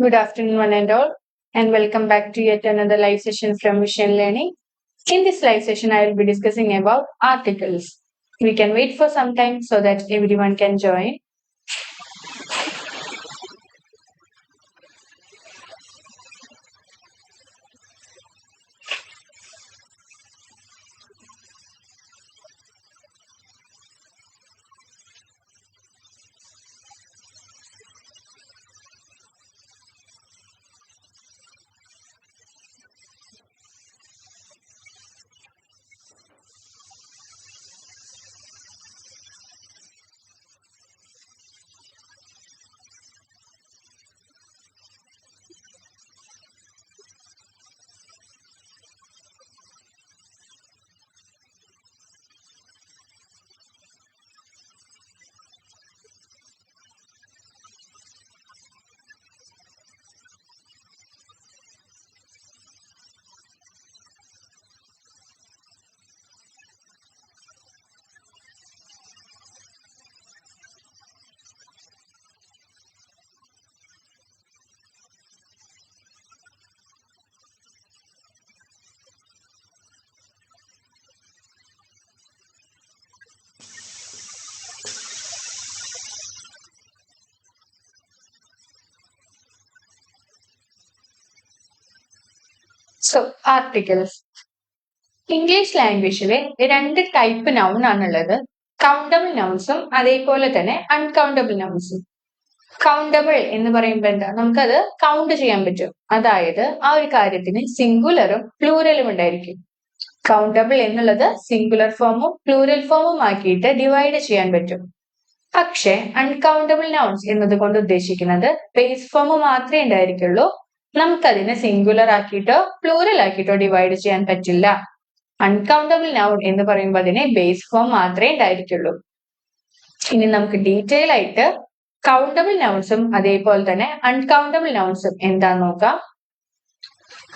Good afternoon, one and all, and welcome back to yet another live session from Machine Learning. In this live session, I will be discussing about articles. We can wait for some time so that everyone can join. So, articles. English ലാംഗ്വേജിലെ രണ്ട് type noun ആണുള്ളത്. Countable നൗൺസും അതേപോലെ തന്നെ uncountable നൗൺസും. Countable എന്ന് പറയുമ്പോൾ എന്താ, നമുക്കത് കൗണ്ട് ചെയ്യാൻ പറ്റും. അതായത് ആ ഒരു കാര്യത്തിന് സിംഗുലറും പ്ലൂറലും ഉണ്ടായിരിക്കും. കൗണ്ടബിൾ എന്നുള്ളത് സിംഗുലർ ഫോമും പ്ലൂറൽ ഫോമും ആക്കിയിട്ട് ഡിവൈഡ് ചെയ്യാൻ പറ്റും. പക്ഷെ അൺകൗണ്ടബിൾ നൗൺസ് എന്നതുകൊണ്ട് ഉദ്ദേശിക്കുന്നത് ബേസ് ഫോം മാത്രമേ ഉണ്ടായിരിക്കുള്ളൂ. നമുക്കതിനെ സിംഗുലർ ആക്കിയിട്ടോ പ്ലൂറൽ ആക്കിയിട്ടോ ഡിവൈഡ് ചെയ്യാൻ പറ്റില്ല. അൺകൗണ്ടബിൾ നൗൺ എന്ന് പറയുമ്പോൾ അതിന് ബേസ് ഫോം മാത്രമേ ഉണ്ടായിരിക്കുള്ളൂ. ഇനി നമുക്ക് ഡീറ്റെയിൽ ആയിട്ട് കൗണ്ടബിൾ നൗൺസും അതേപോലെ തന്നെ അൺകൗണ്ടബിൾ നൗൺസും എന്താന്ന് നോക്കാം.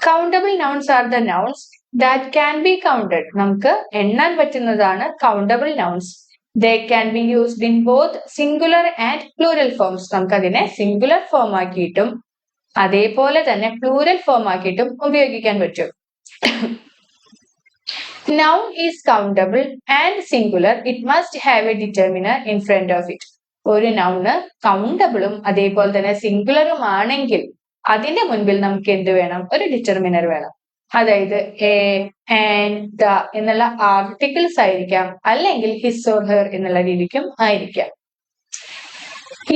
Countable nouns are the nouns that can be counted. നമുക്ക് എണ്ണാൻ പറ്റുന്നതാണ് countable nouns. They can be used in both singular and plural forms. നമുക്ക് അതിനെ സിംഗുലർ ഫോം ആക്കിയിട്ടും അതേപോലെ തന്നെ പ്ലൂറൽ ഫോം ആക്കിയിട്ടും ഉപയോഗിക്കാൻ പറ്റും. Noun is countable and singular. It must have a determiner in front of it. ഒരു നൗണ് കൗണ്ടബിളും അതേപോലെ തന്നെ സിംഗുലറും ആണെങ്കിൽ അതിന്റെ മുൻപിൽ നമുക്ക് എന്ത് വേണം? ഒരു ഡിറ്റർമിനർ വേണം. അതായത് എ, ആൻഡ്, ദ എന്നുള്ള ആർട്ടിക്കിൾസ് ആയിരിക്കാം, അല്ലെങ്കിൽ ഹിസ് ഓർ ഹെർ എന്നുള്ള രീതിക്കും ആയിരിക്കാം.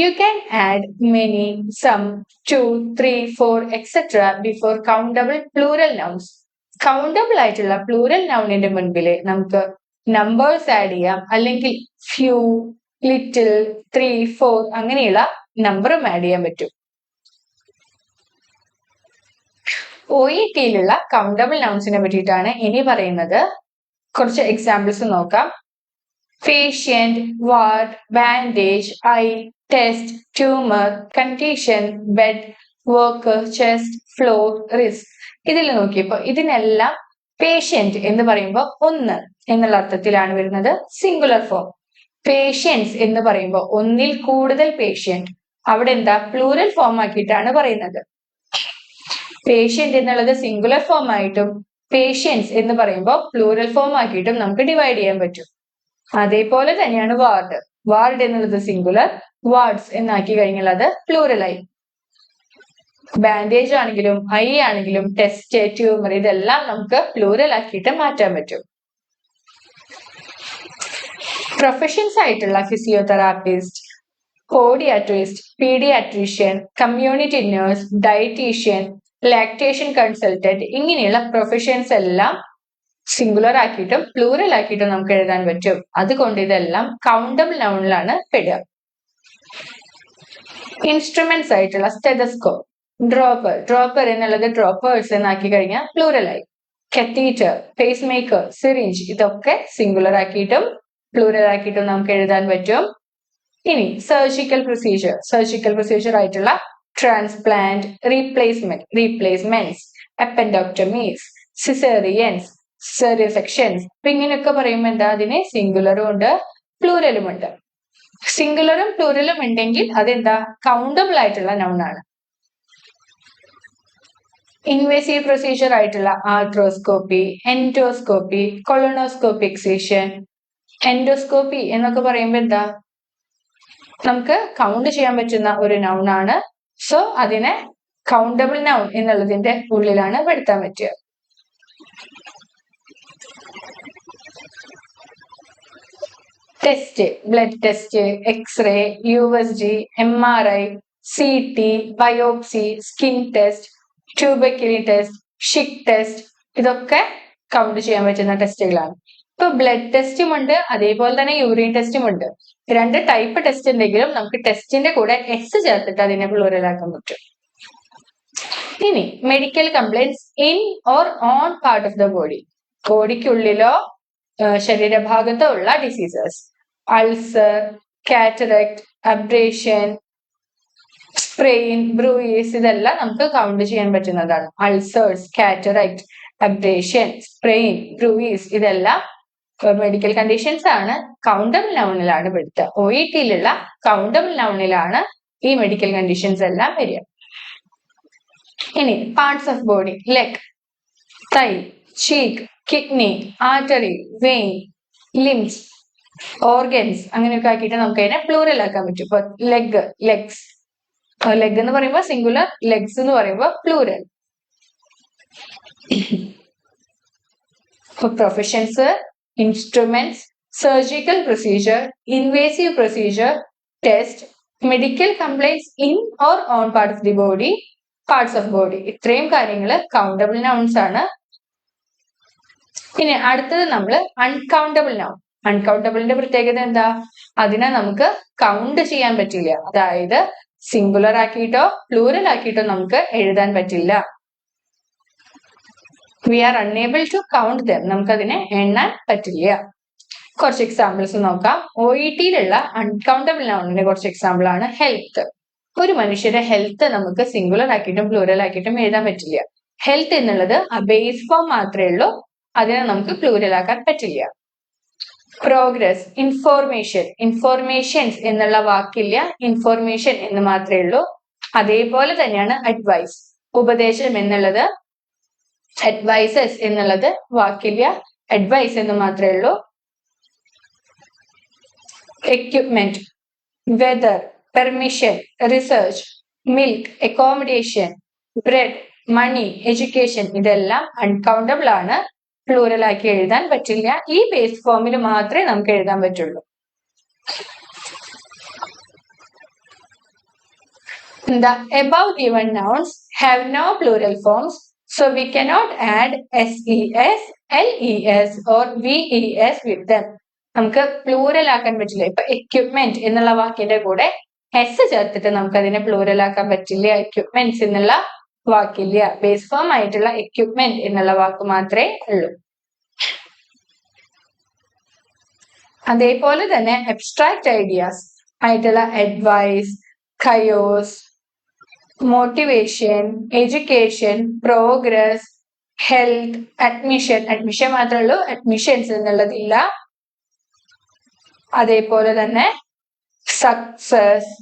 You can add many, some, two, three, four etcetera before countable plural nouns. Countable ആയിട്ടുള്ള പ്ലൂറൽ നൗണിന്റെ മുൻപിൽ നമുക്ക് നമ്പേഴ്സ് ആഡ് ചെയ്യാം, അല്ലെങ്കിൽ ഫ്യൂ, ലിറ്റിൽ, 3, 4 അങ്ങനെയുള്ള നമ്പറും ആഡ് ചെയ്യാൻ പറ്റും. OET-യിലുള്ള കൗണ്ടബിൾ നൗൺസിനെ പറ്റിയിട്ടാണ് ഇനി പറയുന്നത്. കുറച്ച് എക്സാമ്പിൾസ് നോക്കാം. Patient, ward, bandage, I, test, tumour, condition, bed, work, chest, floor, risk. ഇതിൽ നോക്കിയപ്പോൾ ഇതിനെല്ലാം പേഷ്യന്റ് എന്ന് പറയുമ്പോൾ ഒന്ന് എന്നുള്ള അർത്ഥത്തിലാണ് വരുന്നത്, സിംഗുലർ ഫോം. പേഷ്യൻസ് എന്ന് പറയുമ്പോൾ ഒന്നിൽ കൂടുതൽ പേഷ്യന്റ്, അവിടെ എന്താ പ്ലൂറൽ ഫോം ആക്കിയിട്ടാണ് പറയുന്നത്. പേഷ്യന്റ് എന്നുള്ളത് സിംഗുലർ ഫോം ആയിട്ടും പേഷ്യൻസ് എന്ന് പറയുമ്പോൾ പ്ലൂറൽ ഫോം ആക്കിയിട്ടും നമുക്ക് ഡിവൈഡ് ചെയ്യാൻ പറ്റും. അതേപോലെ തന്നെയാണ് വാർഡ്. വാർഡ് എന്നുള്ളത് സിംഗുലർ, വാർഡ്സ് എന്നാക്കി കഴിഞ്ഞാൽ അത് പ്ലൂറലായി. ബാൻഡേജ് ആണെങ്കിലും ഐ ആണെങ്കിലും ടെസ്റ്റ്, ട്യൂമർ ഇതെല്ലാം നമുക്ക് പ്ലൂറൽ ആക്കിയിട്ട് മാറ്റാൻ പറ്റും. പ്രൊഫഷൻസ് ആയിട്ടുള്ള physiotherapist, podiatrist, paediatrician, community nurse, dietitian, lactation consultant ഇങ്ങനെയുള്ള പ്രൊഫഷൻസ് എല്ലാം സിംഗുലർ ആക്കിയിട്ടും പ്ലൂറൽ ആക്കിയിട്ടും നമുക്ക് എഴുതാൻ പറ്റും. അതുകൊണ്ട് ഇതെല്ലാം കൗണ്ടബിൾ നൗണിലാണ് പെടുക. ഇൻസ്ട്രുമെന്റ്സ് ആയിട്ടുള്ള സ്റ്റെതസ്കോപ്പ്, ഡ്രോപ്പർ, ഡ്രോപ്പർ എന്നുള്ളത് ഡ്രോപ്പേഴ്സ് എന്നാക്കി കഴിഞ്ഞാൽ പ്ലൂറലായി. കത്തീറ്റർ, പേസ് മേക്കർ, സിറിഞ്ച് ഇതൊക്കെ സിംഗുലർ ആക്കിയിട്ടും പ്ലൂറൽ ആക്കിയിട്ടും നമുക്ക് എഴുതാൻ പറ്റും. ഇനി സർജിക്കൽ പ്രൊസീജിയർ, സർജിക്കൽ പ്രൊസീജിയർ ആയിട്ടുള്ള transplant, replacement, replacements, appendectomies, caesareans, caesarean sections. അപ്പൊ ഇങ്ങനെയൊക്കെ പറയുമ്പോൾ എന്താ, അതിന് സിംഗുലറും ഉണ്ട് പ്ലൂറലും ഉണ്ട്. സിംഗുലറും പ്ലൂറലും ഉണ്ടെങ്കിൽ അതെന്താ കൗണ്ടബിൾ ആയിട്ടുള്ള നൗൺ ആണ്. ഇൻവേസീവ് പ്രൊസീജിയർ ആയിട്ടുള്ള ആർട്രോസ്കോപ്പി, എൻഡോസ്കോപ്പി, കൊളോണോസ്കോപ്പി എക്സിഷൻ. എൻഡോസ്കോപ്പി എന്നൊക്കെ പറയുമ്പോൾ എന്താ, നമുക്ക് കൗണ്ട് ചെയ്യാൻ പറ്റുന്ന ഒരു നൗൺ ആണ്. സോ അതിനെ കൗണ്ടബിൾ നൗൺ എന്നുള്ളതിന്റെ ഉള്ളിലാണ് പെടുത്താൻ പറ്റുക. Test, blood test, x-ray, USG, MRI, CT, biopsy, skin test, tuberculin test, Schick test, ഇതൊക്കെ കൗണ്ട് ചെയ്യാൻ പറ്റുന്ന ടെസ്റ്റുകളാണ്. ഇപ്പൊ ബ്ലഡ് ടെസ്റ്റും ഉണ്ട്, അതേപോലെ തന്നെ യൂറിൻ ടെസ്റ്റും ഉണ്ട്. രണ്ട് ടൈപ്പ് ടെസ്റ്റ് ഉണ്ടെങ്കിലും നമുക്ക് ടെസ്റ്റിന്റെ കൂടെ എസ് ചേർത്തിട്ട് അതിനെ പ്ലൂറലാക്കാൻ പറ്റും. ഇനി medical complaints in or on part of the body, ബോഡിക്കുള്ളിലോ ശരീരഭാഗത്തോ ഉള്ള diseases. Ulcer, cataract, abrasion, sprain, bruise, ഇതെല്ലാം നമുക്ക് കൗണ്ട് ചെയ്യാൻ പറ്റുന്നതാണ്. Ulcers, cataract, abrasion, sprain, bruise, ഇതെല്ലാം മെഡിക്കൽ കണ്ടീഷൻസ് ആണ്. കൗണ്ടബിൾ നൗണിലാണ് പെടുത്തുക. OET-യിലുള്ള കൗണ്ടബിൾ നൗണിലാണ് ഈ മെഡിക്കൽ കണ്ടീഷൻസ് എല്ലാം വരിക. ഇനി parts of body, leg, thigh, cheek, kidney, artery, vein, limbs, organs, അങ്ങനെയൊക്കെ ആക്കിയിട്ട് നമുക്ക് അതിനെ പ്ലൂറൽ ആക്കാൻ പറ്റും. ഇപ്പൊ ലെഗ്, ലെഗ്സ്, ലെഗ് എന്ന് പറയുമ്പോൾ സിംഗുലർ, ലെഗ്സ് എന്ന് പറയുമ്പോൾ plural. Professions, instruments, surgical procedure, invasive procedure, test, medical complaints in or on part of the body, parts of body, ഇത്രയും കാര്യങ്ങൾ കൗണ്ടബിൾ നൗൺസ് ആണ്. ഇനി അടുത്തത് നമ്മൾ അൺകൗണ്ടബിൾ നൗൺ. അൺകൗണ്ടബിളിന്റെ പ്രത്യേകത എന്താ, അതിനെ നമുക്ക് കൗണ്ട് ചെയ്യാൻ പറ്റില്ല. അതായത് സിംഗുലർ ആക്കിയിട്ടോ പ്ലൂറൽ ആക്കിയിട്ടോ നമുക്ക് എഴുതാൻ പറ്റില്ല. We are unable to count them, നമുക്കതിനെ എണ്ണാൻ പറ്റില്ല. കുറച്ച് എക്സാമ്പിൾസ് നോക്കാം. OET-യിലുള്ള അൺകൗണ്ടബിൾ നൗണിന്റെ കുറച്ച് എക്സാമ്പിൾ ആണ് ഹെൽത്ത്. ഒരു മനുഷ്യന്റെ ഹെൽത്ത് നമുക്ക് സിംഗുലർ ആക്കിയിട്ടും പ്ലൂറൽ ആക്കിയിട്ടും എഴുതാൻ പറ്റില്ല. ഹെൽത്ത് എന്നുള്ളത് ആ ബേസ് ഫോം മാത്രമേ ഉള്ളൂ, അതിനെ നമുക്ക് പ്ലൂറൽ ആക്കാൻ പറ്റില്ല. പ്രോഗ്രസ്, ഇൻഫോർമേഷൻ, ഇൻഫോർമേഷൻസ് എന്നുള്ള വാക്കില്ല, ഇൻഫോർമേഷൻ എന്ന് മാത്രമേ ഉള്ളൂ. അതേപോലെ തന്നെയാണ് അഡ്വൈസ്, ഉപദേശം എന്നുള്ളത്, അഡ്വൈസസ് എന്നുള്ളത് വാക്കില്ല, അഡ്വൈസ് എന്ന് മാത്രമേ ഉള്ളൂ. Equipment, weather, permission, research, milk, accommodation, bread, money, education, ഇതെല്ലാം അൺകൗണ്ടബിൾ ആണ്, പ്ലൂറൽ ആക്കി എഴുതാൻ പറ്റില്ല. ഈ ബേസ് ഫോമിൽ മാത്രമേ നമുക്ക് എഴുതാൻ പറ്റുള്ളൂ. The above given nouns have no plural forms, so we cannot add SES, LES or VES with them. നമുക്ക് പ്ലൂറൽ ആക്കാൻ പറ്റില്ല. ഇപ്പൊ എക്യുപ്മെന്റ് എന്നുള്ള വാക്കിന്റെ കൂടെ എസ് ചേർത്തിട്ട് നമുക്ക് അതിനെ പ്ലൂറൽ ആക്കാൻ പറ്റില്ല. എക്യുപ്മെന്റ്സ് എന്നുള്ള വാക്കില്ല, ബേസ് ഫോം ആയിട്ടുള്ള എക്യുപ്മെന്റ് എന്നുള്ള വാക്ക് മാത്രമേ ഉള്ളൂ. അതേപോലെ തന്നെ അബ്സ്ട്രാക്ട് ഐഡിയാസ് ആയിട്ടുള്ള advice, chaos, motivation, education, progress, health, admission, admission മാത്രമേ ഉള്ളൂ, അഡ്മിഷൻസ് എന്നുള്ളതില്ല. അതേപോലെ തന്നെ success,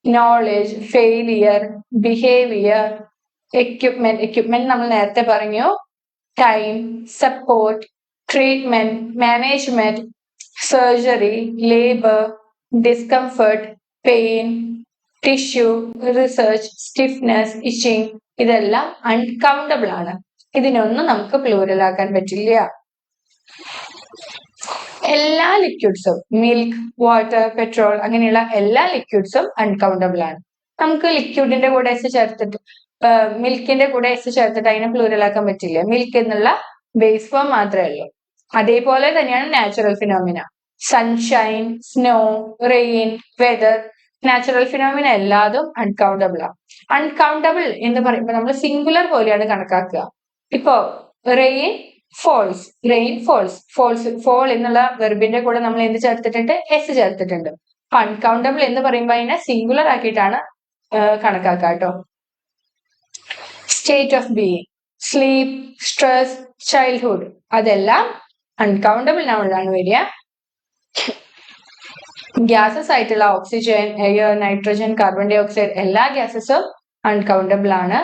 knowledge, failure, behaviour, equipment, equipment നമ്മൾ നേരത്തെ പറഞ്ഞു, time, support, treatment, management, surgery, labour, discomfort, pain, tissue, research, stiffness, itching, ഇതെല്ലാം അൺകൗണ്ടബിൾ ആണ്. ഇതിനൊന്നും നമുക്ക് പ്ലൂറൽ ആക്കാൻ പറ്റില്ല. എല്ലാ ലിക്വിഡ്സും, മിൽക്ക്, വാട്ടർ, പെട്രോൾ, അങ്ങനെയുള്ള എല്ലാ ലിക്വിഡ്സും അൺകൗണ്ടബിൾ ആണ്. നമുക്ക് ലിക്വിഡിന്റെ കൂടെ എസ് ചേർത്തിട്ട്, മിൽക്കിന്റെ കൂടെ എസ് ചേർത്തിട്ട് അതിനെ പ്ലൂറൽ ആക്കാൻ പറ്റില്ല. മിൽക്ക് എന്നുള്ള ബേസ് ഫോം മാത്രമേ ഉള്ളൂ. അതേപോലെ തന്നെയാണ് natural phenomena, sunshine, snow, rain, weather, natural phenomena എല്ലാതും അൺകൗണ്ടബിൾ ആണ്. അൺകൗണ്ടബിൾ എന്ന് പറയുമ്പോൾ നമ്മൾ സിംഗുലർ പോലെയാണ് കണക്കാക്കുക. ഇപ്പോ rain falls, rain falls, falls, fall എന്നുള്ള വെർബിന്റെ കൂടെ നമ്മൾ എന്ത് ചേർത്തിട്ടുണ്ട്, എസ് ചേർത്തിട്ടുണ്ട്. അപ്പൊ അൺകൗണ്ടബിൾ എന്ന് പറയുമ്പോൾ അതിനെ സിംഗുലർ ആക്കിയിട്ടാണ് കണക്കാക്കുക കേട്ടോ. State of being, sleep, stress, childhood, അതെല്ലാം അൺകൗണ്ടബിൾ നൗണിലാണ് വരിക. ഗ്യാസസ് ആയിട്ടുള്ള oxygen, air, nitrogen, carbon dioxide, എല്ലാ ഗ്യാസസും അൺകൗണ്ടബിൾ ആണ്.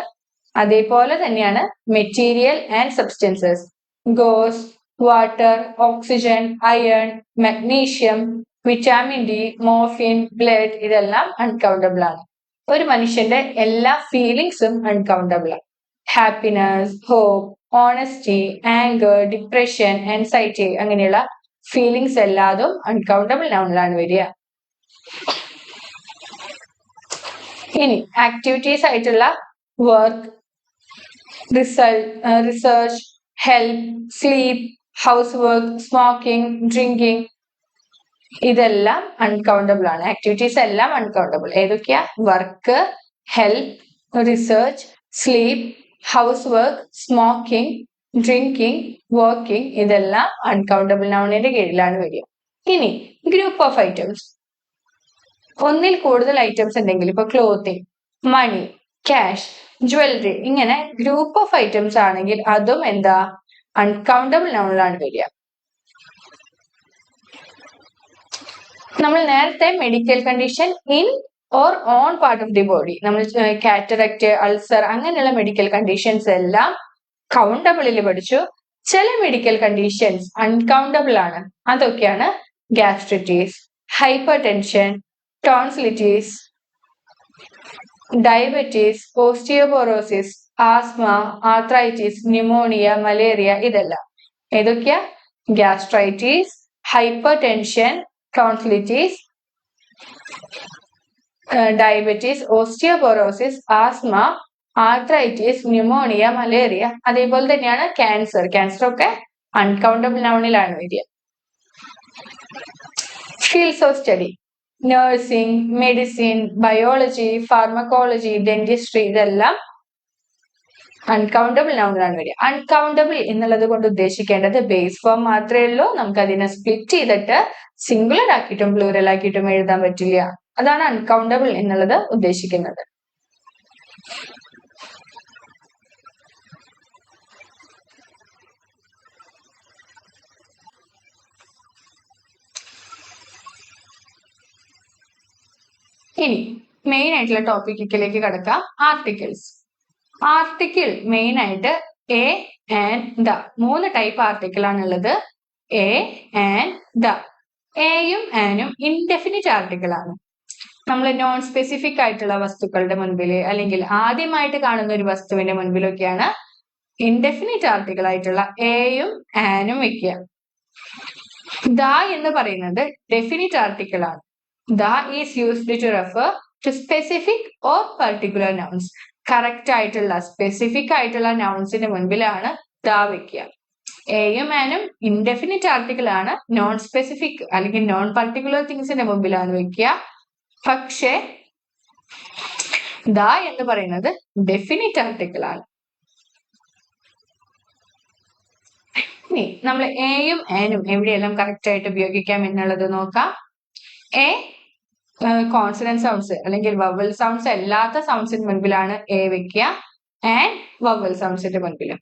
അതേപോലെ തന്നെയാണ് material and substances. Gauze, water, oxygen, iron, magnesium, vitamin D, morphine, blood ഇതെല്ലാം അൺകൗണ്ടബിൾ ആണ്. ഒരു മനുഷ്യന്റെ എല്ലാ ഫീലിങ്സും അൺകൗണ്ടബിൾ ആണ്. Happiness, hope, honesty, anger, depression, anxiety അങ്ങനെയുള്ള ഫീലിങ്സ് എല്ലാതും അൺകൗണ്ടബിൾ നൗണിലാണ് വരിക. ഇനി ആക്ടിവിറ്റീസ് ആയിട്ടുള്ള work, research, help, sleep, house work, smoking, drinking ഇതെല്ലാം അൺകൗണ്ടബിൾ ആണ്. ആക്ടിവിറ്റീസ് എല്ലാം അൺകൗണ്ടബിൾ. ഏതൊക്കെയാ? Work, help, research, sleep, house work, smoking, drinking, working ഇതെല്ലാം അൺകൗണ്ടബിൾ നൗണിന്റെ കീഴിലാണ് വരിക. ഇനി ഗ്രൂപ്പ് ഓഫ് ഐറ്റംസ്. ഒന്നിൽ കൂടുതൽ ഐറ്റംസ് ഉണ്ടെങ്കിൽ ഇപ്പൊ ക്ലോത്തിങ്, മണി, ക്യാഷ്, ജ്വല്ലറി ഇങ്ങനെ ഗ്രൂപ്പ് ഓഫ് ഐറ്റംസ് ആണെങ്കിൽ അതും എന്താ? അൺകൗണ്ടബിൾ നൗണിലാണ് വരിക. നമ്മൾ നേരത്തെ medical condition in or on part of the body, നമ്മൾ കാറ്ററക്റ്റ്, അൾസർ അങ്ങനെയുള്ള മെഡിക്കൽ കണ്ടീഷൻസ് എല്ലാം കൗണ്ടബിളിൽ പഠിച്ചു. ചില മെഡിക്കൽ കണ്ടീഷൻസ് അൺകൗണ്ടബിൾ ആണ്. അതൊക്കെയാണ് gastritis, hypertension, tonsillitis, diabetes, osteoporosis, asthma, arthritis, pneumonia, malaria ഇതെല്ലാം. ഏതൊക്കെയാ? Gastritis, hypertension, tonsillitis, diabetes, osteoporosis, asthma, arthritis, pneumonia, malaria. അതേപോലെ തന്നെയാണ് ക്യാൻസർ. ക്യാൻസർ ഒക്കെ അൺകൗണ്ടബിൾ നൗണിലാണ് വരിക. Fields of study, nursing, medicine, biology, pharmacology, dentistry ഇതെല്ലാം uncountable നൗണിലാണ് വരിക. അൺകൗണ്ടബിൾ എന്നുള്ളത് കൊണ്ട് ഉദ്ദേശിക്കേണ്ടത് ബേസ് ഫോം മാത്രമേ ഉള്ളൂ. നമുക്ക് അതിനെ സ്പ്ലിറ്റ് ചെയ്തിട്ട് സിംഗുലർ ആക്കിയിട്ടും പ്ലൂറൽ ആക്കിയിട്ടും എഴുതാൻ പറ്റില്ല. അതാണ് അൺകൗണ്ടബിൾ എന്നുള്ളത് ഉദ്ദേശിക്കുന്നത്. ഇനി മെയിൻ ആയിട്ടുള്ള ടോപ്പിക്കിലേക്ക് കടക്കാം. ആർട്ടിക്കിൾസ്. ആർട്ടിക്കിൾ മെയിൻ ആയിട്ട് a and the 3 type article ആണുള്ളത്. A and the. എയും ആനും ഇൻഡെഫിനിറ്റ് ആർട്ടിക്കിൾ ആണ്. നമ്മൾ നോൺ സ്പെസിഫിക് ആയിട്ടുള്ള വസ്തുക്കളുടെ മുൻപിൽ അല്ലെങ്കിൽ ആദ്യമായിട്ട് കാണുന്ന ഒരു വസ്തുവിന്റെ മുൻപിലൊക്കെയാണ് ഇൻഡെഫിനിറ്റ് ആർട്ടിക്കിൾ ആയിട്ടുള്ള എയും ആനും വെക്കുക. ദ എന്ന് പറയുന്നത് ഡെഫിനിറ്റ് ആർട്ടിക്കിൾ ആണ്. The is used to refer to specific or particular nouns. Correct ആയിട്ടുള്ള സ്പെസിഫിക് ആയിട്ടുള്ള നൗൺസിന്റെ മുൻപിലാണ് ദ വെക്കുക. എയും ആനും ഇൻഡെഫിനിറ്റ് ആർട്ടിക്കിൾ ആണ്. നോൺ സ്പെസിഫിക് അല്ലെങ്കിൽ നോൺ പർട്ടിക്കുലർ തിങ്സിന്റെ മുമ്പിലാണ് വെക്കുക. പക്ഷേ ദ എന്ന് പറയുന്നത് ഡെഫിനിറ്റ് ആർട്ടിക്കിൾ ആണ്. ഇനി നമ്മൾ എയും ആനും എവിടെയെല്ലാം കറക്റ്റ് ആയിട്ട് ഉപയോഗിക്കാം എന്നുള്ളത് നോക്കാം. എ കോൺസണന്റ് സൗണ്ട്സ് അല്ലെങ്കിൽ വവൽ സൗണ്ട്സ് അല്ലാത്ത സൗണ്ട്സിന് മുൻപിലാണ് എ വെക്കുക. ആൻഡ് വവൽ സൗണ്ട്സിന്റെ മുൻപിലും.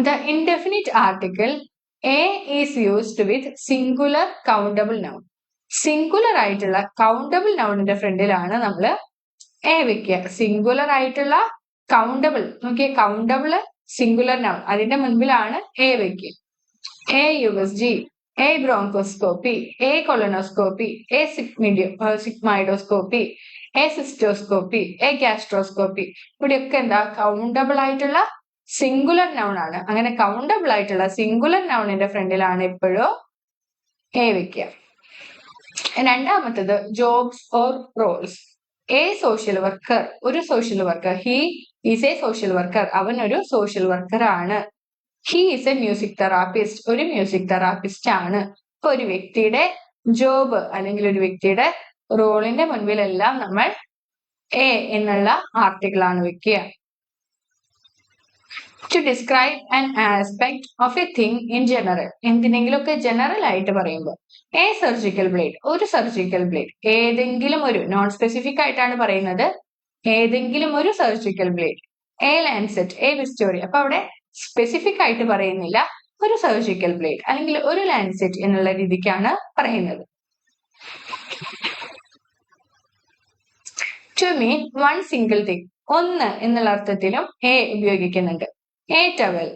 The indefinite article A is used with singular countable noun. Singular ആയിട്ടുള്ള കൗണ്ടബിൾ നൗണിന്റെ ഫ്രണ്ടിലാണ് നമ്മൾ എ വെക്കുക. സിംഗുലർ ആയിട്ടുള്ള കൗണ്ടബിൾ നോക്കിയേ, കൗണ്ടബിൾ സിംഗുലർ നൗൺ അതിന്റെ മുൻപിലാണ് എ വെക്കുക. A USG, a bronchoscopy, a colonoscopy, a sigmoidoscopy, a cystoscopy, a gastroscopy. ഇവിടെയൊക്കെ എന്താ? കൗണ്ടബിൾ ആയിട്ടുള്ള സിംഗുലർ നൗൺ ആണ്. അങ്ങനെ കൗണ്ടബിൾ ആയിട്ടുള്ള സിംഗുലർ നൗണിന്റെ ഫ്രണ്ടിലാണ് എപ്പോഴും എ വെക്കുക. രണ്ടാമത്തത് jobs or roles. A social worker, ഒരു social worker. He is a social worker, അവൻ ഒരു സോഷ്യൽ വർക്കർ ആണ്. He is a music therapist, ഒരു മ്യൂസിക് തെറാപ്പിസ്റ്റ് ആണ്. ഇപ്പൊ ഒരു വ്യക്തിയുടെ ജോബ് അല്ലെങ്കിൽ ഒരു വ്യക്തിയുടെ റോളിന്റെ മുൻപിലെല്ലാം നമ്മൾ എ എന്നുള്ള ആർട്ടിക്കിൾ ആണ് വെക്കുക. To describe an aspect of a thing in general. എന്തിനെങ്കിലുമൊക്കെ ജനറൽ ആയിട്ട് പറയുമ്പോൾ എ സർജിക്കൽ ബ്ലേഡ്, ഒരു സർജിക്കൽ ബ്ലേഡ്. ഏതെങ്കിലും ഒരു നോൺ സ്പെസിഫിക് ആയിട്ടാണ് പറയുന്നത്. ഏതെങ്കിലും ഒരു surgical blade. A lancet, a bistoury. അപ്പൊ അവിടെ സ്പെസിഫിക് ആയിട്ട് പറയുന്നില്ല. ഒരു സർജിക്കൽ ബ്ലേഡ് അല്ലെങ്കിൽ ഒരു ലാൻസെറ്റ് എന്നുള്ള രീതിക്കാണ് പറയുന്നത്. To mean one single thing, ഒന്ന് എന്നുള്ള അർത്ഥത്തിലും എ ഉപയോഗിക്കുന്നുണ്ട്. A towel,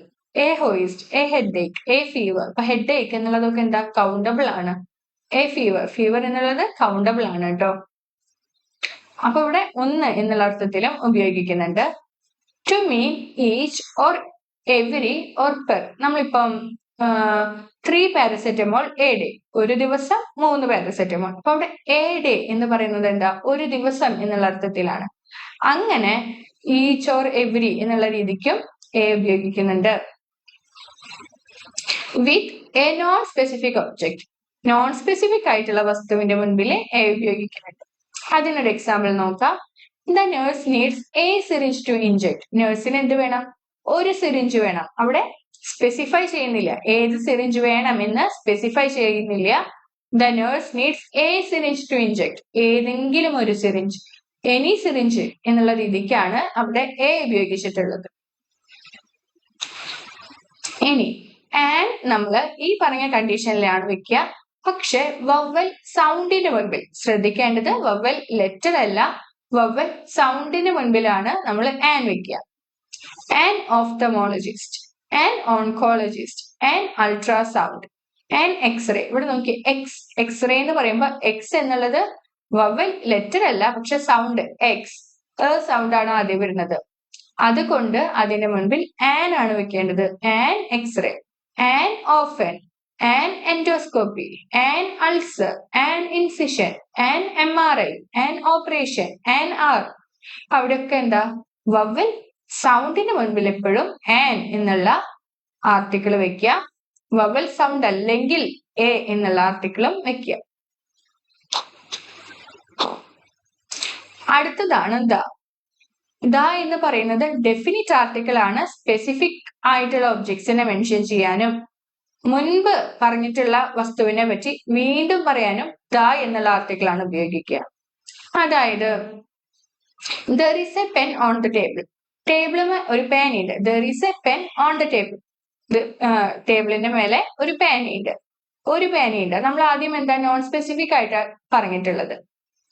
a hoist, a headache, a fever. അപ്പൊ ഹെഡ് ഏക്ക് എന്നുള്ളതൊക്കെ എന്താ കൗണ്ടബിൾ ആണ്. എ ഫീവർ, ഫീവർ എന്നുള്ളത് കൗണ്ടബിൾ ആണ് കേട്ടോ. അപ്പൊ ഇവിടെ ഒന്ന് എന്നുള്ള അർത്ഥത്തിലും ഉപയോഗിക്കുന്നുണ്ട്. To mean each or every or per. നമ്മളിപ്പം 3 പാരസെറ്റമോൾ എ ഡേ, ഒരു ദിവസം 3 പാരസെറ്റമോൾ. അപ്പൊ അവിടെ എ ഡേ എന്ന് പറയുന്നത് എന്താ ഒരു ദിവസം എന്നുള്ള അർത്ഥത്തിലാണ്. അങ്ങനെ ഈച്ച് ഓർ എവരി എന്നുള്ള രീതിക്കും എ ഉപയോഗിക്കുന്നുണ്ട്. With a non specific object, non specific ആയിട്ടുള്ള വസ്തുവിന്റെ മുൻപിൽ എ ഉപയോഗിക്കുന്നുണ്ട്. അതിനൊരു എക്സാമ്പിൾ നോക്കാം. The nurse needs a syringe to inject. നേഴ്സിന് എന്ത് വേണം? ഒരു സിറിഞ്ച് വേണം. അവിടെ സ്പെസിഫൈ ചെയ്യുന്നില്ല, ഏത് സിറിഞ്ച് വേണം എന്ന് സ്പെസിഫൈ ചെയ്യുന്നില്ല. The nurse needs a syringe to inject, ഏതെങ്കിലും ഒരു സിറിഞ്ച്, എനി സിറിഞ്ച് എന്നുള്ള രീതിക്കാണ് അവിടെ എ ഉപയോഗിച്ചിട്ടുള്ളത്. ഇനി ആൻഡ് നമ്മൾ ഈ പറഞ്ഞ കണ്ടീഷനിലാണ് വെക്കുക. പക്ഷെ വവ്വൽ സൗണ്ടിന് മുൻപിൽ ശ്രദ്ധിക്കേണ്ടത്, വവ്വൽ ലെറ്റർ അല്ല, വവ്വൽ സൗണ്ടിന് മുൻപിലാണ് നമ്മൾ ആൻ വെക്കുക. An ophthalmologist, an oncologist, an ultrasound, an x-ray. ഇവിടെ നോക്കി എക്സ്റേ എന്ന് പറയുമ്പോൾ എക്സ് എന്നുള്ളത് വവ്വൽ ലെറ്റർ അല്ല, പക്ഷെ സൗണ്ട് എക്സ് സൗണ്ട് ആണ് ആദ്യം വരുന്നത്. അതുകൊണ്ട് അതിന് മുൻപിൽ ആൻ ആണ് വെക്കേണ്ടത്. An x-ray, an oven, an endoscopy, an ulcer, an incision, an MRI, an operation, an hour. അവിടെയൊക്കെ എന്താ വവ്വൽ സൗണ്ടിന് മുൻപിൽ എപ്പോഴും ആൻ എന്നുള്ള ആർട്ടിക്കിൾ വെക്കുക. വവ്വൽ സൗണ്ട് അല്ലെങ്കിൽ എ എന്നുള്ള ആർട്ടിക്കിളും വെക്കുക. അടുത്തതാണ് ദ. ദ എന്ന് പറയുന്നത് ഡെഫിനിറ്റ് ആർട്ടിക്കിൾ ആണ്. സ്പെസിഫിക് ആയിട്ടുള്ള ഒബ്ജക്ട്സിനെ മെൻഷൻ ചെയ്യാനും മുൻപ് പറഞ്ഞിട്ടുള്ള വസ്തുവിനെ പറ്റി വീണ്ടും പറയാനും ദ എന്നുള്ള ആർട്ടിക്കിൾ ആണ് ഉപയോഗിക്കുക. അതായത് there is a pen on the table. ടേബിളിന് ഒരു പേനയുണ്ട്. there is a pen on the table. ടേബിളിന്റെ മേലെ ഒരു പേനയുണ്ട്, ഒരു പേനയുണ്ട്. നമ്മൾ ആദ്യം എന്താ നോൺ സ്പെസിഫിക് ആയിട്ട് പറഞ്ഞിട്ടുള്ളത്.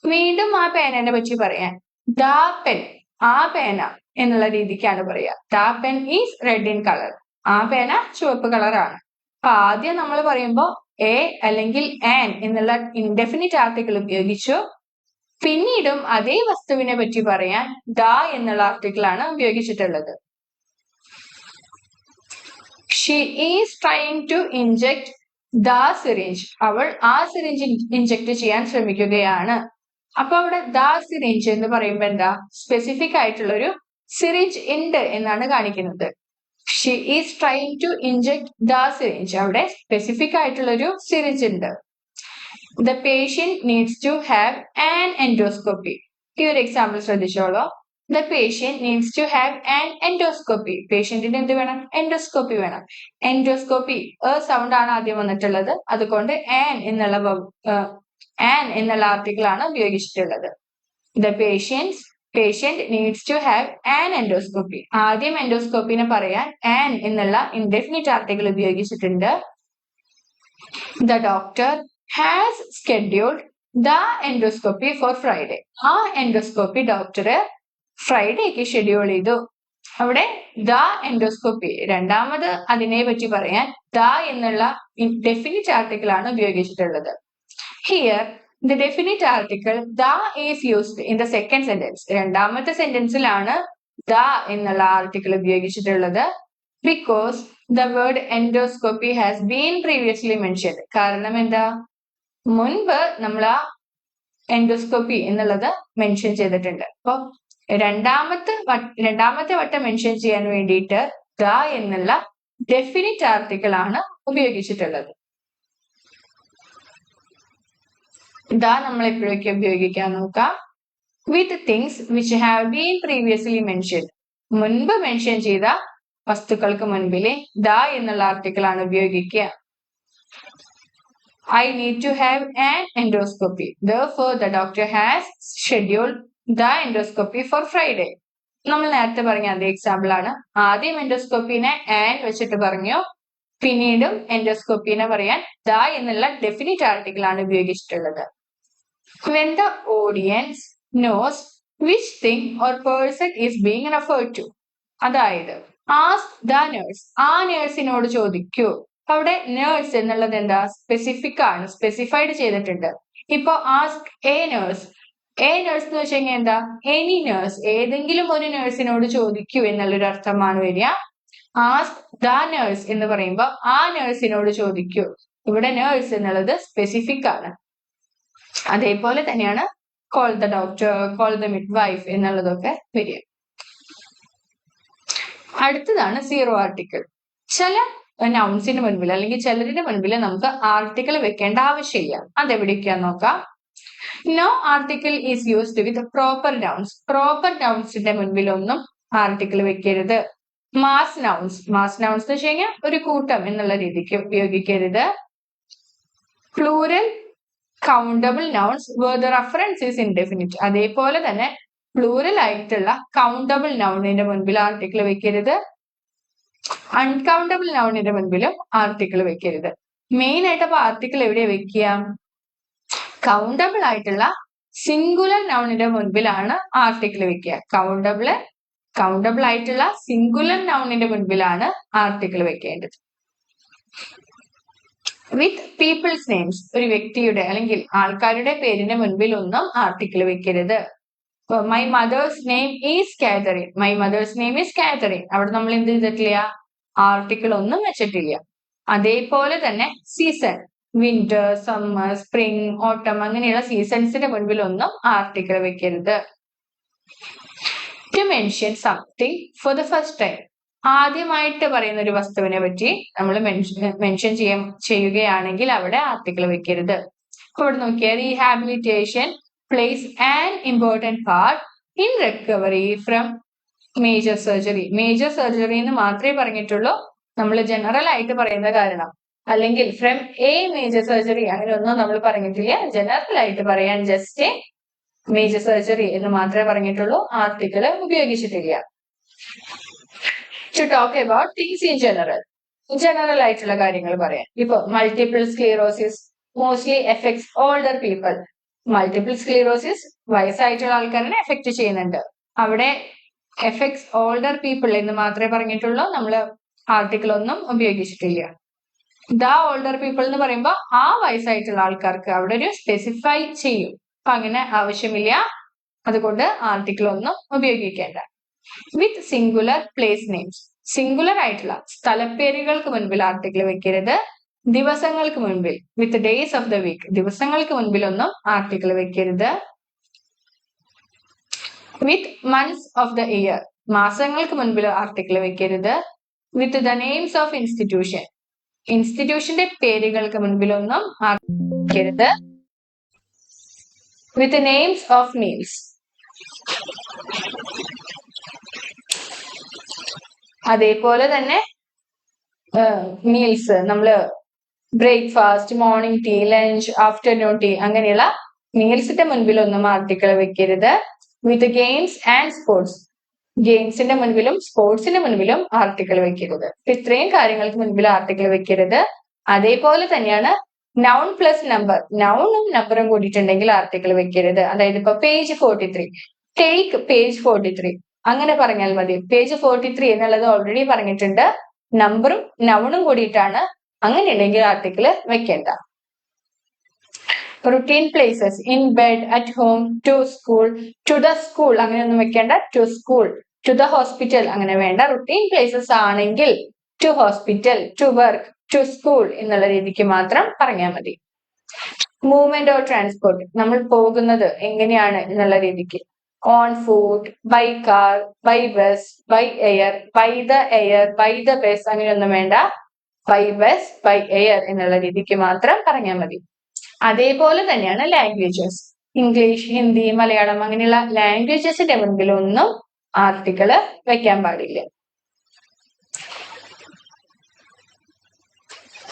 വീണ്ടും ആ പേനനെ പറ്റി പറയാൻ ദ പെൻ, ആ പേന എന്നുള്ള രീതിക്കാണ് പറയുക. The pen is red in colour, ആ പേന ചുവപ്പ് കളറാണ്. അപ്പൊ ആദ്യം നമ്മൾ പറയുമ്പോ എ അല്ലെങ്കിൽ ആൻ എന്നുള്ള ഇൻഡെഫിനിറ്റ് ആർട്ടിക്കിൾ ഉപയോഗിച്ചു. പിന്നീടും അതേ വസ്തുവിനെ പറ്റി പറയാൻ ദ എന്നുള്ള ആർട്ടിക്കിൾ ആണ് ഉപയോഗിച്ചിട്ടുള്ളത്. She is trying to inject the syringe, അവൾ ആ സിറിഞ്ച് ഇൻജെക്ട് ചെയ്യാൻ ശ്രമിക്കുകയാണ്. അപ്പൊ അവിടെ ദ സിറിഞ്ച് എന്ന് പറയുമ്പോ എന്താ സ്പെസിഫിക് ആയിട്ടുള്ള ഒരു സിറിഞ്ച് ഉണ്ട് എന്നാണ് കാണിക്കുന്നത്. She is trying to inject the syringe, അവിടെ സ്പെസിഫിക് ആയിട്ടുള്ള ഒരു സിറിഞ്ച് ഉണ്ട്. The patient needs to have an endoscopy. ഈ ഒരു എക്സാമ്പിൾ ശ്രദ്ധിച്ചോളൂ. The patient needs to have an endoscopy. പേഷ്യന്റിന് എന്ത് വേണം? എൻഡോസ്കോപ്പി വേണം. എൻഡോസ്കോപ്പി സൗണ്ട് ആണ് ആദ്യം വന്നിട്ടുള്ളത്. അതുകൊണ്ട് ആൻ എന്നുള്ള ആർട്ടിക്കിൾ ആണ് ഉപയോഗിച്ചിട്ടുള്ളത്. The patient needs to have an endoscopy. ആദ്യം എൻഡോസ്കോപ്പിനെ പറയാൻ ആൻ എന്നുള്ള ഇൻഡെഫിനിറ്റ് ആർട്ടിക്കിൾ ഉപയോഗിച്ചിട്ടുണ്ട്. The doctor has scheduled the endoscopy for Friday. ആ എൻഡോസ്കോപ്പി ഡോക്ടർ ഫ്രൈഡേക്ക് ഷെഡ്യൂൾ ചെയ്തു. അവിടെ ദ എൻഡോസ്കോപ്പി രണ്ടാമത് അതിനെ പറ്റി പറയാൻ ദ എന്നുള്ള ഡെഫിനിറ്റ് ആർട്ടിക്കിൾ ആണ് ഉപയോഗിച്ചിട്ടുള്ളത്. Here the definite article the is used in the second sentence. രണ്ടാമത്തെ സെന്റൻസിലാണ് ദ എന്നുള്ള ആർട്ടിക്കിൾ ഉപയോഗിച്ചിട്ടുള്ളത്. Because the word endoscopy has been previously mentioned. കാരണം എന്താ മുൻപ് നമ്മൾ ആ എൻഡോസ്കോപ്പി എന്നുള്ളത് മെൻഷൻ ചെയ്തിട്ടുണ്ട്. അപ്പൊ രണ്ടാമത്തെ വട്ടം മെൻഷൻ ചെയ്യാൻ വേണ്ടിയിട്ട് ദ എന്നുള്ള ഡെഫിനിറ്റ് ആർട്ടിക്കിൾ ആണ് ഉപയോഗിച്ചിട്ടുള്ളത്. ദ നമ്മൾ എപ്പോഴൊക്കെ ഉപയോഗിക്കാൻ നോക്കാം? With things which have been previously mentioned. മുൻപ് മെൻഷൻ ചെയ്ത വസ്തുക്കൾക്ക് മുൻപിലെ ദ എന്നുള്ള ആർട്ടിക്കിൾ ആണ് ഉപയോഗിക്കുക. I need to have an endoscopy. Therefore, the doctor has scheduled the endoscopy for Friday. നമ്മൾ നേരത്തെ പറഞ്ഞ അതേ എക്സാമ്പിൾ ആണ്. ആദ്യം എൻഡോസ്കോപ്പിനെ ആൻ വെച്ചിട്ട് പറഞ്ഞു, പിന്നീടും എൻഡോസ്കോപ്പിനെ പറയാൻ ദ എന്നുള്ള ഡെഫിനിറ്റ് ആർട്ടിക്കിൾ ആണ് ഉപയോഗിച്ചിട്ടുള്ളത്. When the audience knows which thing or person is being referred to. അതായത് ആസ്ക് ദ നേഴ്സ്, ആ നേഴ്സിനോട് ചോദിക്കൂ. അവിടെ നേഴ്സ് എന്നുള്ളത് എന്താ, സ്പെസിഫിക് ആണ്, സ്പെസിഫൈഡ് ചെയ്തിട്ടുണ്ട്. ഇപ്പൊ ask A nurse, A nurse എന്ന് വെച്ച് കഴിഞ്ഞാൽ എന്താ, എനി നേഴ്സ്, ഏതെങ്കിലും ഒരു നേഴ്സിനോട് ചോദിക്കൂ എന്നുള്ളൊരു അർത്ഥമാണ് വരിക. ആസ്ക് ദ നേഴ്സ് എന്ന് പറയുമ്പോ ആ നേഴ്സിനോട് ചോദിക്കൂ. ഇവിടെ നേഴ്സ് എന്നുള്ളത് സ്പെസിഫിക് ആണ്. അതേപോലെ തന്നെയാണ് call the doctor, call the mid wife എന്നുള്ളതൊക്കെ വരിക. അടുത്തതാണ് സീറോ ആർട്ടിക്കിൾ. ചില നൗൺസിന് മുൻപിൽ അല്ലെങ്കിൽ ചിലരുടെ മുൻപിൽ നമുക്ക് ആർട്ടിക്കിൾ വെക്കേണ്ട ആവശ്യമില്ല. അതെവിടേക്കാന്ന് നോക്കാം. No article is used with proper nouns. Proper നൗൺസിന്റെ മുൻപിലൊന്നും ആർട്ടിക്കിൾ വെക്കരുത്. മാസ് നൗൺസ്, മാസ് നൗൺസ് എന്ന് വെച്ച് കഴിഞ്ഞാൽ ഒരു കൂട്ടം എന്നുള്ള രീതിക്ക് ഉപയോഗിക്കരുത്. Plural countable nouns where the reference is indefinite. അതേപോലെ തന്നെ പ്ലൂറൽ ആയിട്ടുള്ള കൗണ്ടബിൾ നൗണിന്റെ മുൻപിൽ ആർട്ടിക്കിൾ വെക്കരുത്. അൺകൗണ്ടബിൾ നൗണിന്റെ മുൻപിലും ആർട്ടിക്കിൾ വെക്കരുത്. മെയിൻ ആയിട്ട് അപ്പൊ ആർട്ടിക്കിൾ എവിടെ വെക്കുക, കൗണ്ടബിൾ ആയിട്ടുള്ള സിംഗുലർ നൗണിന്റെ മുൻപിലാണ് ആർട്ടിക്കിൾ വെക്കുക. കൗണ്ടബിൾ ആയിട്ടുള്ള സിംഗുലർ നൗണിന്റെ മുൻപിലാണ് ആർട്ടിക്കിൾ വെക്കേണ്ടത്. വിത്ത് പീപ്പിൾസ് നെയിംസ്, ഒരു വ്യക്തിയുടെ അല്ലെങ്കിൽ ആൾക്കാരുടെ പേരിന്റെ മുൻപിൽ ഒന്നും ആർട്ടിക്കിൾ വെക്കരുത്. My mother's name is Catherine, my mother's name is Catherine, അവിടെ നമ്മൾ എന്ത് ചെയ്തിട്ടില്ല, ആർട്ടിക്കിൾ ഒന്നും വെച്ചിട്ടില്ല. അതേപോലെ തന്നെ സീസൺ, വിന്റർ, സമ്മർ, സ്പ്രിംഗ്, ഓട്ടം അങ്ങനെയുള്ള സീസൺസിന്റെ മുൻപിൽ ഒന്നും ആർട്ടിക്കിൾ വെക്കരുത്. To mention something for the first time, ആദ്യമായിട്ട് പറയുന്ന ഒരു വസ്തുവിനെ പറ്റി നമ്മൾ മെൻഷൻ ചെയ്യുകയാണെങ്കിൽ അവിടെ ആർട്ടിക്കിൾ വെക്കരുത്. ഇവിടെ നോക്കിയാൽ rehabilitation place an important part in recovery from major surgery. Major surgery എന്ന് മാത്രമേ പറഞ്ഞിട്ടുള്ളൂ, നമ്മൾ ജനറൽ ആയിട്ട് പറയുന്ന കാരണം. അല്ലെങ്കിൽ ഫ്രം എ മേജർ സർജറി അങ്ങനെയൊന്നും നമ്മൾ പറഞ്ഞിട്ടില്ല. ജനറൽ ആയിട്ട് പറയാൻ ജസ്റ്റ് മേജർ സർജറി എന്ന് മാത്രമേ പറഞ്ഞിട്ടുള്ളൂ, ആർട്ടിക്കിൾ ഉപയോഗിച്ചിട്ടില്ല. To talk about things in general, general ആയിട്ടുള്ള കാര്യങ്ങൾ പറയാം. ഇപ്പൊ multiple sclerosis mostly effects older people. Multiple sclerosis വയസ്സായിട്ടുള്ള ആൾക്കാരെ എഫക്ട് ചെയ്യുന്നുണ്ട്. അവിടെ എഫക്ട്സ് ഓൾഡർ പീപ്പിൾ എന്ന് മാത്രമേ പറഞ്ഞിട്ടുള്ളൂ, നമ്മൾ ആർട്ടിക്കിൾ ഒന്നും ഉപയോഗിച്ചിട്ടില്ല. ദ ഓൾഡർ പീപ്പിൾ എന്ന് പറയുമ്പോൾ ആ വയസ്സായിട്ടുള്ള ആൾക്കാർക്ക് അവിടെ ഒരു സ്പെസിഫൈ ചെയ്യും. അപ്പൊ അങ്ങനെ ആവശ്യമില്ല, അതുകൊണ്ട് ആർട്ടിക്കിൾ ഒന്നും ഉപയോഗിക്കേണ്ട. With singular place names, singular ആയിട്ടുള്ള സ്ഥലപ്പേരുകൾക്ക് മുൻപിൽ ആർട്ടിക്കിൾ വെക്കരുത്. ദിവസങ്ങൾക്ക് മുൻപിൽ with days of the week, ദിവസങ്ങൾക്ക് മുൻപിലൊന്നും ആർട്ടിക്കിൾ വെക്കരുത്. With months of the year, മാസങ്ങൾക്ക് മുൻപിൽ ആർട്ടിക്കിൾ വെക്കരുത്. With the names of institution, ഇൻസ്റ്റിറ്റ്യൂഷന്റെ പേരുകൾക്ക് മുൻപിലൊന്നും വെക്കരുത്. വിത്ത് നെയിംസ് ഓഫ് മീൽസ്, അതേപോലെ തന്നെ മീൽസ് നമ്മള് breakfast, morning tea, lunch, afternoon tea അങ്ങനെയുള്ള മീൽസിന്റെ മുൻപിലൊന്നും ആർട്ടിക്കിൾ വെക്കരുത്. വിത്ത് ഗെയിംസ് ആൻഡ് സ്പോർട്സ്, ഗെയിംസിന്റെ മുൻപിലും സ്പോർട്സിന്റെ മുൻപിലും ആർട്ടിക്കിൾ വെക്കരുത്. ഇത്രയും കാര്യങ്ങൾക്ക് മുൻപിൽ ആർട്ടിക്കിൾ വെക്കരുത്. അതേപോലെ തന്നെയാണ് നൗൺ പ്ലസ് നമ്പർ, നൗണും നമ്പറും കൂടിയിട്ടുണ്ടെങ്കിൽ ആർട്ടിക്കിൾ വെക്കരുത്. അതായത് ഇപ്പൊ പേജ് 43, ടേക്ക് പേജ് 43 അങ്ങനെ പറഞ്ഞാൽ മതി. പേജ് 43 എന്നുള്ളത് ഓൾറെഡി പറഞ്ഞിട്ടുണ്ട്, നമ്പറും നൗണും കൂടിയിട്ടാണ്. അങ്ങനെയുണ്ടെങ്കിൽ ആർട്ടിക്കിൾ വെക്കേണ്ട. Routine places, in bed, at home, to school, to the school അങ്ങനെയൊന്നും വെക്കേണ്ട. To school, to the hospital അങ്ങനെ വേണ്ട. റുട്ടീൻ പ്ലേസസ് ആണെങ്കിൽ to hospital, to work, to school എന്നുള്ള രീതിക്ക് മാത്രം പറഞ്ഞാൽ മതി. മൂവ്മെന്റ് ഓർ ട്രാൻസ്പോർട്ട്, നമ്മൾ പോകുന്നത് എങ്ങനെയാണ് എന്നുള്ള രീതിക്ക് on foot, by car, by bus, by air, by the air, by the bus അങ്ങനെയൊന്നും വേണ്ട. ബൈ ബസ്, ബൈ എയർ എന്നുള്ള രീതിക്ക് മാത്രം പറഞ്ഞാൽ മതി. അതേപോലെ തന്നെയാണ് ലാംഗ്വേജസ്, ഇംഗ്ലീഷ്, ഹിന്ദി, മലയാളം അങ്ങനെയുള്ള ലാംഗ്വേജസിന്റെ മുൻപിലൊന്നും ആർട്ടിക്കിൾ വെക്കാൻ പാടില്ല.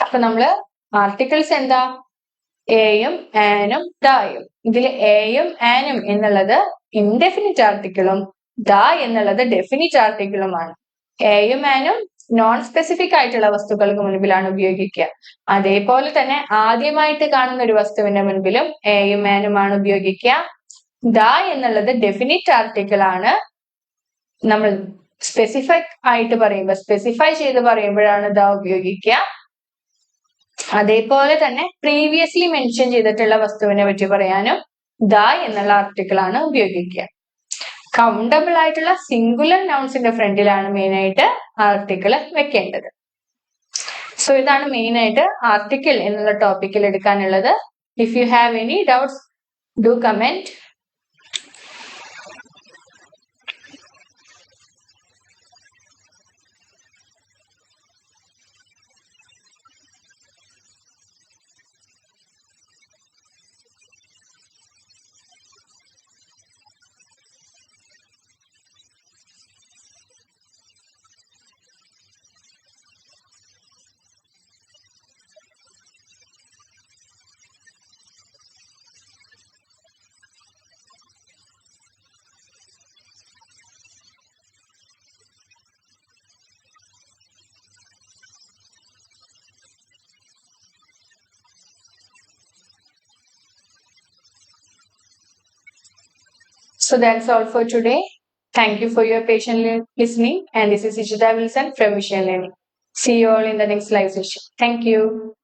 അപ്പൊ നമ്മള് ആർട്ടിക്കിൾസ് എന്താ, എയും ആനും ദായും. ഇതിൽ എയും ആനും എന്നുള്ളത് ഇൻഡെഫിനിറ്റ് ആർട്ടിക്കിളും ദ എന്നുള്ളത് ഡെഫിനിറ്റ് ആർട്ടിക്കിളുമാണ്. എയും ആനും നോൺ സ്പെസിഫിക് ആയിട്ടുള്ള വസ്തുക്കൾക്ക് മുൻപിലാണ് ഉപയോഗിക്കുക. അതേപോലെ തന്നെ ആദ്യമായിട്ട് കാണുന്ന ഒരു വസ്തുവിന്റെ മുൻപിലും എയും ആനുമാണ് ഉപയോഗിക്കുക. ദ എന്നുള്ളത് ഡെഫിനിറ്റ് ആർട്ടിക്കിൾ ആണ്. നമ്മൾ സ്പെസിഫൈ ചെയ്ത് പറയുമ്പോഴാണ് ദ ഉപയോഗിക്കുക. അതേപോലെ തന്നെ പ്രീവിയസ്ലി മെൻഷൻ ചെയ്തിട്ടുള്ള വസ്തുവിനെ പറ്റി പറയാനും ദ എന്നുള്ള ആർട്ടിക്കിൾ ആണ് ഉപയോഗിക്കുക. കൗണ്ടബിൾ ആയിട്ടുള്ള സിംഗുലർ നൗൺസിന്റെ ഫ്രണ്ടിലാണ് മെയിൻ ആയിട്ട് ആർട്ടിക്കിൾ വെക്കേണ്ടത്. സോ ഇതാണ് മെയിൻ ആയിട്ട് ആർട്ടിക്കിൾ എന്നുള്ള ടോപ്പിക്കിൽ എടുക്കാനുള്ളത്. If you have any doubts do comment. So that's all for today. Thank you for your patient listening. And this is Ishita Wilson from Mission Learning. See you all in the next live session. Thank you.